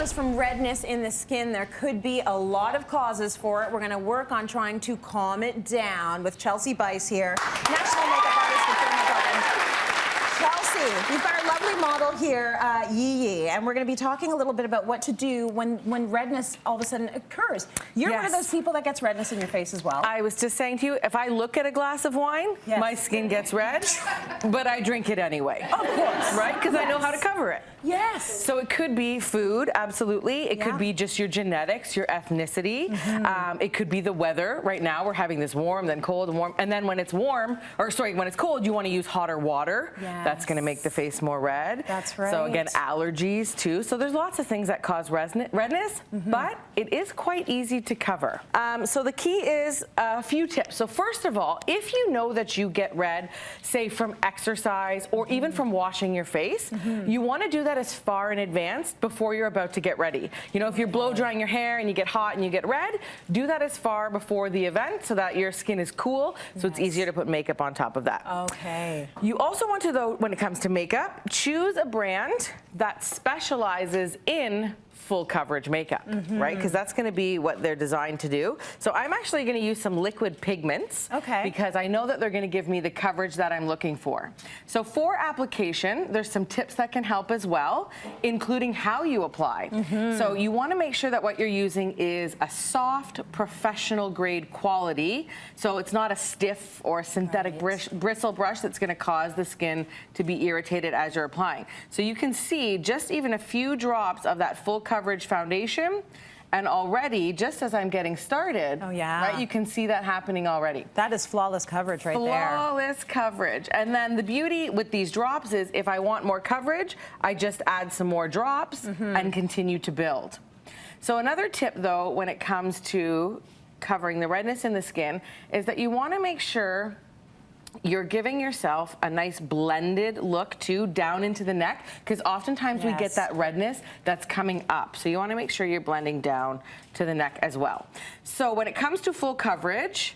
cause from redness in the skin. There could be a lot of causes for it. We're going to work on trying to calm it down with Chelsea Bice here, national makeup artist for Dermagarden. Chelsea, you've got our lovely model here, Yee, and we're going to be talking a little bit about what to do when redness all of a sudden occurs. You're one of those people that gets redness in your face as well. I was just saying to you, if I look at a glass of wine, my skin gets red, but I drink it anyway. Of course. Right? Because I know how to cover it. Yes. So it could be food, absolutely. It could be just your genetics, your ethnicity. It could be the weather. Right now we're having this warm, then cold and warm. And then when it's warm, or sorry, when it's cold, you want to use hotter water. That's going to make the face more red. That's right. So again, allergies too. So there's lots of things that cause redness, but it is quite easy to cover. So the key is a few tips. So first of all, if you know that you get red, say from exercise or even from washing your face, you want to do that as far in advance before you're about to get ready. You know, if you're blow drying your hair and you get hot and you get red, do that as far before the event so that your skin is cool, so it's easier to put makeup on top of that. Okay. You also want to, though, when it comes to makeup, choose a brand that specializes in full coverage makeup, right? Because that's going to be what they're designed to do. So I'm actually going to use some liquid pigments because I know that they're going to give me the coverage that I'm looking for. So for application, there's some tips that can help as well, including how you apply. So you want to make sure that what you're using is a soft, professional grade quality. So it's not a stiff or a synthetic bristle brush that's going to cause the skin to be irritated as you're applying. So you can see just even a few drops of that full coverage foundation, and already, just as I'm getting started, right, you can see that happening already. That is flawless coverage right there. Flawless coverage. And then the beauty with these drops is if I want more coverage, I just add some more drops and continue to build. So another tip, though, when it comes to covering the redness in the skin is that you want to make sure you're giving yourself a nice blended look too down into the neck, because oftentimes we get that redness that's coming up. So you want to make sure you're blending down to the neck as well. So when it comes to full coverage,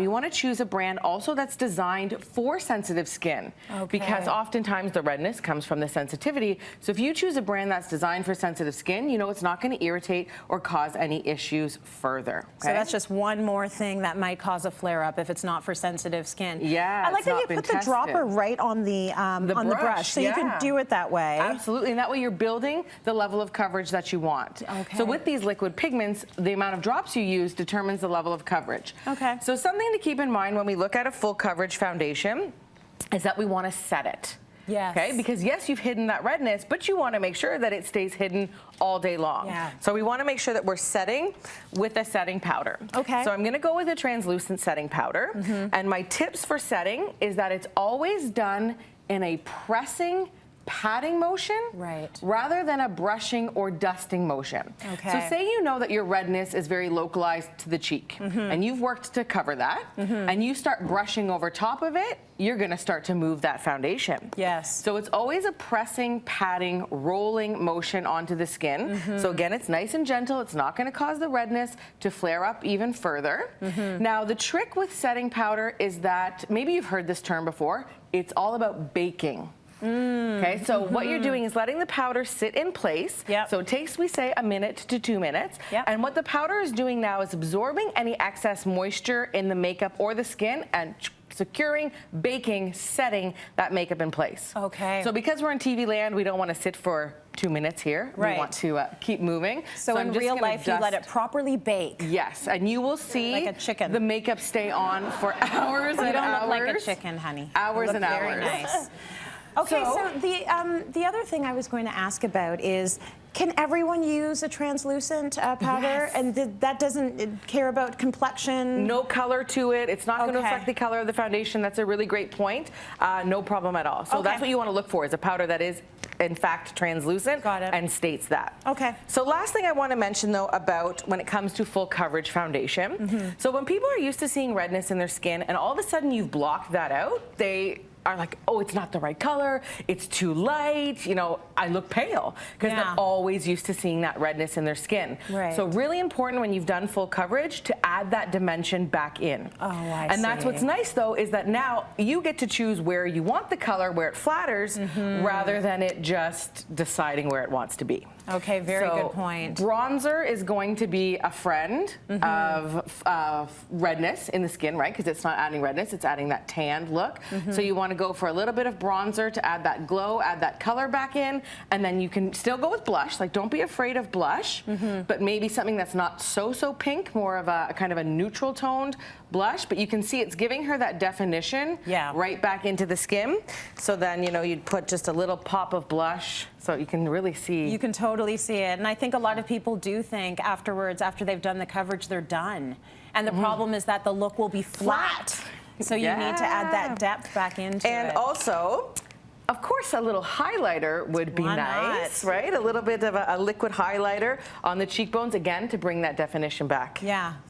you want to choose a brand also that's designed for sensitive skin, because oftentimes the redness comes from the sensitivity. So if you choose a brand that's designed for sensitive skin, you know it's not going to irritate or cause any issues further. So that's just one more thing that might cause a flare-up if it's not for sensitive skin. Yeah, I like that you put the dropper right on the brush, so you can do it that way. Absolutely, and that way you're building the level of coverage that you want. So with these liquid pigments, the amount of drops you use determines the level of coverage. So something to keep in mind when we look at a full coverage foundation is that we want to set it. Okay, because yes, you've hidden that redness, but you want to make sure that it stays hidden all day long. So we want to make sure that we're setting with a setting powder. So I'm going to go with a translucent setting powder. And my tips for setting is that it's always done in a pressing, patting motion rather than a brushing or dusting motion. So say you know that your redness is very localized to the cheek and you've worked to cover that and you start brushing over top of it, you're going to start to move that foundation. So it's always a pressing, patting, rolling motion onto the skin. So again, it's nice and gentle. It's not going to cause the redness to flare up even further. Now the trick with setting powder is that, maybe you've heard this term before, it's all about baking. Okay, so what you're doing is letting the powder sit in place. So it takes, we say, 1 minute to 2 minutes. And what the powder is doing now is absorbing any excess moisture in the makeup or the skin and securing, baking, setting that makeup in place. So because we're in TV land, we don't want to sit for 2 minutes here. We want to keep moving. So in real life, you let it properly bake. Yes, and you will see like a chicken. The makeup stay on for hours and hours. You don't look like a chicken, honey. Hours and hours. Very nice. Okay, so the other thing I was going to ask about is, can everyone use a translucent powder? And that doesn't care about complexion? No color to it. It's not going to affect the color of the foundation. That's a really great point. No problem at all. So that's what you want to look for, is a powder that is, in fact, translucent and states that. So last thing I want to mention, though, about when it comes to full coverage foundation. So when people are used to seeing redness in their skin and all of a sudden you've blocked that out, they are like, oh, it's not the right color, it's too light, you know, I look pale, because they're always used to seeing that redness in their skin. Right. So really important when you've done full coverage to add that dimension back in. Oh, I And see. that's what's nice though, is that now you get to choose where you want the color, where it flatters, rather than it just deciding where it wants to be. Okay, very good point. Bronzer is going to be a friend of redness in the skin, right? Because it's not adding redness, it's adding that tanned look. So you want to go for a little bit of bronzer to add that glow, add that color back in, and then you can still go with blush. Like, don't be afraid of blush, but maybe something that's not so pink, more of a kind of a neutral toned blush. But you can see it's giving her that definition right back into the skin. So then, you know, you'd put just a little pop of blush so you can really see. You can totally see it. And I think a lot of people do think afterwards, after they've done the coverage, they're done. And the problem is that the look will be flat. So you need to add that depth back into it. And also, of course, a little highlighter would be nice, right? A little bit of a liquid highlighter on the cheekbones, again, to bring that definition back. Yeah.